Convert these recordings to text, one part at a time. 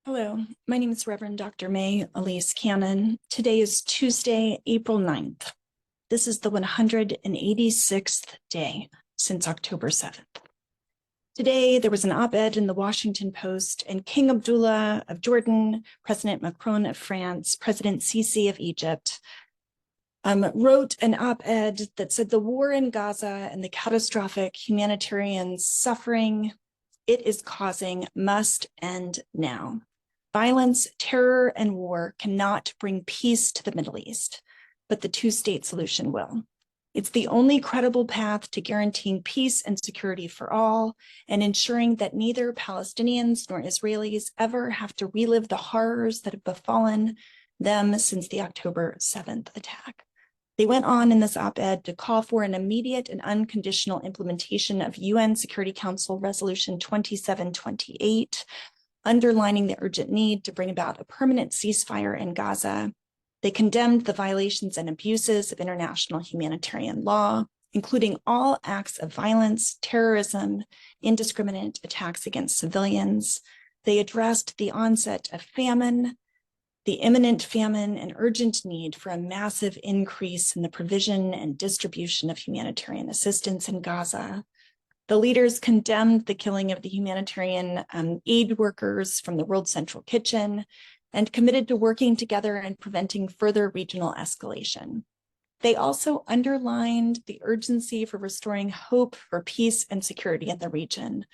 Hello, my name is Reverend Dr. May Elise Cannon. Today is Tuesday, April 9th. This is the 186th day since October 7th. Today, there was an op-ed in the Washington Post, and King Abdullah of Jordan, President Macron of France, President Sisi of Egypt, wrote an op-ed that said the war in Gaza and the catastrophic humanitarian suffering it is causing must end now. Violence, terror, and war cannot bring peace to the Middle East, but the two-state solution will. It's the only credible path to guaranteeing peace and security for all and ensuring that neither Palestinians nor Israelis ever have to relive the horrors that have befallen them since the October 7th attack. They went on in this op-ed to call for an immediate and unconditional implementation of UN Security Council Resolution 2728, underlining the urgent need to bring about a permanent ceasefire in Gaza. They condemned the violations and abuses of international humanitarian law, including all acts of violence, terrorism, indiscriminate attacks against civilians. They addressed the onset of famine, the imminent famine, and urgent need for a massive increase in the provision and distribution of humanitarian assistance in Gaza. The leaders condemned the killing of the humanitarian aid workers from the World Central Kitchen and committed to working together and preventing further regional escalation. They also underlined the urgency for restoring hope for peace and security in the region,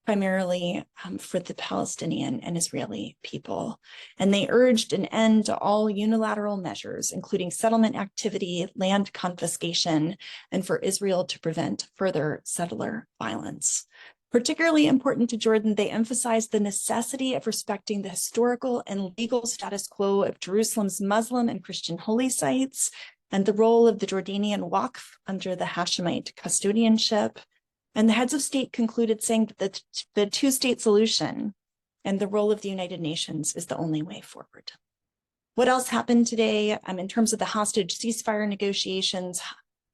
primarily for the Palestinian and Israeli people. And they urged an end to all unilateral measures, including settlement activity, land confiscation, and for Israel to prevent further settler violence. Particularly important to Jordan, they emphasized the necessity of respecting the historical and legal status quo of Jerusalem's Muslim and Christian holy sites and the role of the Jordanian Waqf under the Hashemite custodianship. And the heads of state concluded saying that the two-state solution and the role of the United Nations is the only way forward. What else happened today in terms of the hostage ceasefire negotiations?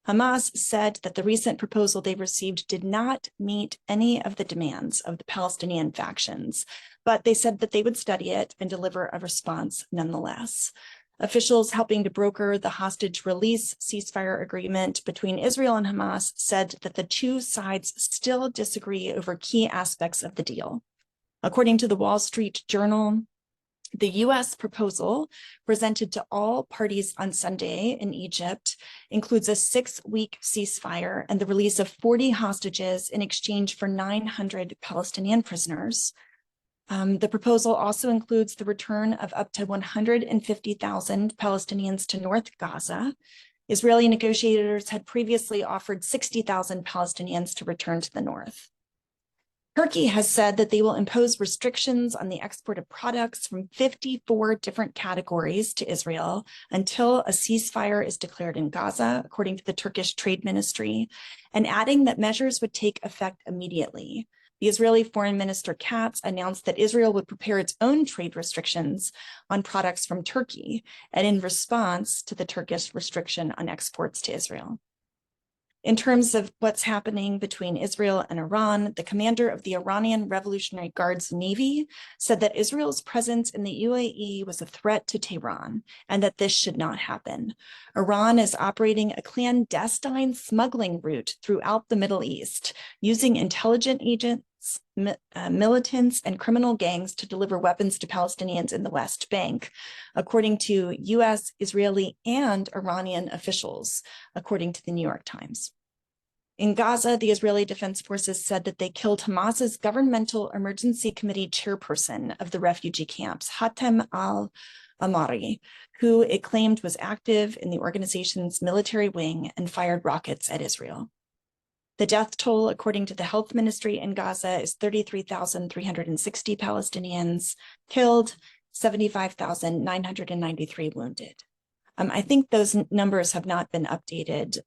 Hamas said that the recent proposal they received did not meet any of the demands of the Palestinian factions, but they said that they would study it and deliver a response nonetheless. Officials helping to broker the hostage release ceasefire agreement between Israel and Hamas said that the two sides still disagree over key aspects of the deal. According to the Wall Street Journal, the U.S. proposal presented to all parties on Sunday in Egypt includes a 6-week ceasefire and the release of 40 hostages in exchange for 900 Palestinian prisoners. The proposal also includes the return of up to 150,000 Palestinians to North Gaza. Israeli negotiators had previously offered 60,000 Palestinians to return to the north. Turkey has said that they will impose restrictions on the export of products from 54 different categories to Israel until a ceasefire is declared in Gaza, according to the Turkish Trade Ministry, and adding that measures would take effect immediately. The Israeli Foreign Minister Katz announced that Israel would prepare its own trade restrictions on products from Turkey, and in response to the Turkish restriction on exports to Israel. In terms of what's happening between Israel and Iran, the commander of the Iranian Revolutionary Guards Navy said that Israel's presence in the UAE was a threat to Tehran and that this should not happen. Iran is operating a clandestine smuggling route throughout the Middle East, using intelligence agents, militants, and criminal gangs to deliver weapons to Palestinians in the West Bank, according to US, Israeli, and Iranian officials, according to the New York Times. In Gaza, the Israeli Defense Forces said that they killed Hamas's Governmental Emergency Committee chairperson of the refugee camps, Hatem al-Amari, who it claimed was active in the organization's military wing and fired rockets at Israel. The death toll, according to the health ministry in Gaza, is 33,360 Palestinians killed, 75,993 wounded. I think those numbers have not been updated.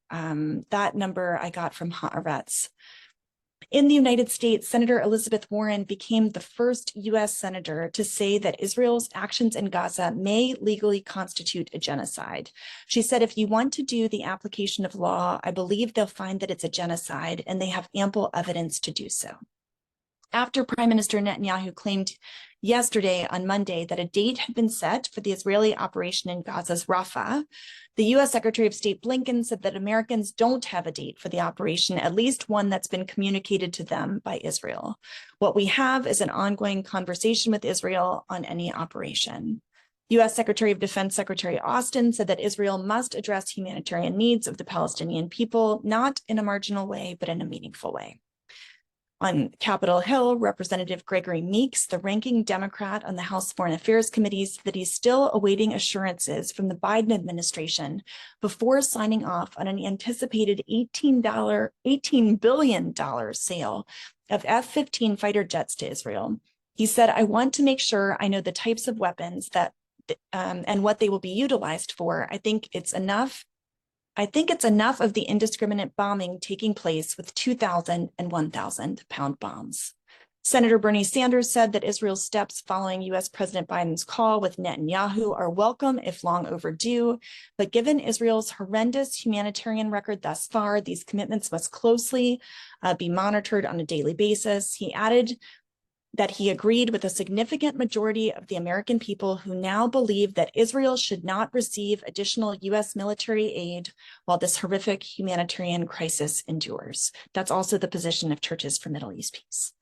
That number I got from Haaretz. In the United States, Senator Elizabeth Warren became the first U.S. senator to say that Israel's actions in Gaza may legally constitute a genocide. She said, if you want to do the application of law, I believe they'll find that it's a genocide, and they have ample evidence to do so. after Prime Minister Netanyahu claimed yesterday on Monday that a date had been set for the Israeli operation in Gaza's Rafah, the U.S. Secretary of State Blinken said that Americans don't have a date for the operation, at least one that's been communicated to them by Israel. What we have is an ongoing conversation with Israel on any operation. U.S. Secretary of Defense Secretary Austin said that Israel must address humanitarian needs of the Palestinian people, not in a marginal way, but in a meaningful way. On Capitol Hill, Representative Gregory Meeks, the ranking Democrat on the House Foreign Affairs Committee, said that he's still awaiting assurances from the Biden administration before signing off on an anticipated $18 billion sale of F-15 fighter jets to Israel. He said, "I want to make sure I know the types of weapons that and what they will be utilized for. I think it's enough of the indiscriminate bombing taking place with 2,000 and 1,000-pound bombs." Senator Bernie Sanders said that Israel's steps following U.S. President Biden's call with Netanyahu are welcome, if long overdue. But given Israel's horrendous humanitarian record thus far, these commitments must closely be monitored on a daily basis. He added that he agreed with a significant majority of the American people who now believe that Israel should not receive additional U.S. military aid while this horrific humanitarian crisis endures. That's also the position of Churches for Middle East Peace.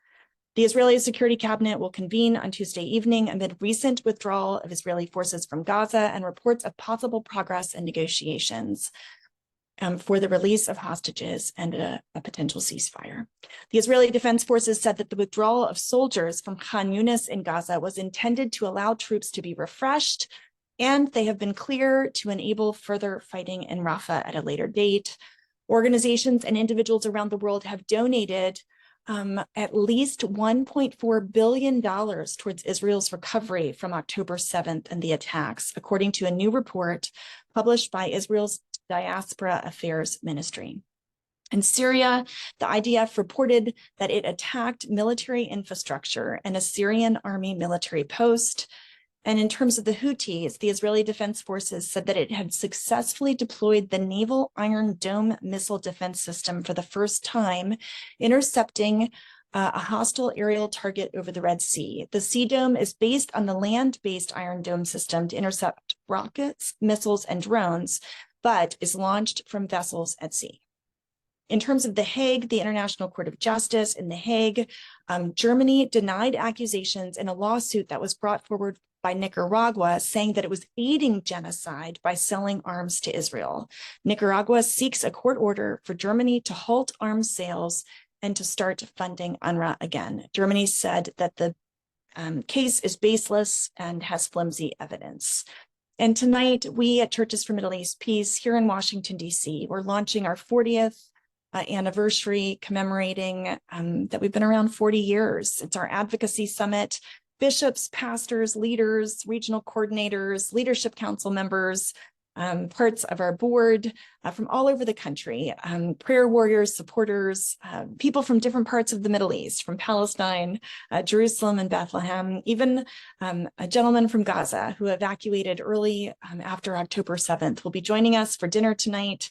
The Israeli Security Cabinet will convene on Tuesday evening amid recent withdrawal of Israeli forces from Gaza and reports of possible progress in negotiations for the release of hostages and a potential ceasefire. The Israeli Defense Forces said that the withdrawal of soldiers from Khan Yunis in Gaza was intended to allow troops to be refreshed, and they have been clear to enable further fighting in Rafah at a later date. Organizations and individuals around the world have donated at least $1.4 billion towards Israel's recovery from October 7th and the attacks, according to a new report published by Israel's Diaspora Affairs Ministry. In Syria, the IDF reported that it attacked military infrastructure and a Syrian army military post. And in terms of the Houthis, the Israeli Defense Forces said that it had successfully deployed the Naval Iron Dome missile defense system for the first time, intercepting a hostile aerial target over the Red Sea. The Sea Dome is based on the land-based Iron Dome system to intercept rockets, missiles, and drones, but is launched from vessels at sea. In terms of The Hague, the International Court of Justice in The Hague, Germany denied accusations in a lawsuit that was brought forward by Nicaragua, saying that it was aiding genocide by selling arms to Israel. Nicaragua seeks a court order for Germany to halt arms sales and to start funding UNRWA again. Germany said that the case is baseless and has flimsy evidence. And tonight, we at Churches for Middle East Peace here in Washington, D.C., we're launching our 40th anniversary commemorating that we've been around 40 years. It's our advocacy summit. Bishops, pastors, leaders, regional coordinators, leadership council members, parts of our board from all over the country, prayer warriors, supporters, people from different parts of the Middle East, from Palestine, Jerusalem and Bethlehem, even a gentleman from Gaza who evacuated early after October 7th will be joining us for dinner tonight.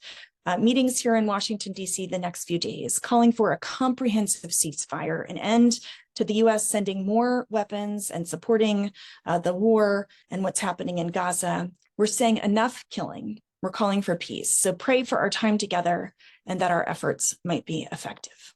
Meetings here in Washington, D.C. the next few days, calling for a comprehensive ceasefire, an end to the U.S. sending more weapons and supporting the war and what's happening in Gaza. We're saying enough killing. We're calling for peace. So pray for our time together and that our efforts might be effective.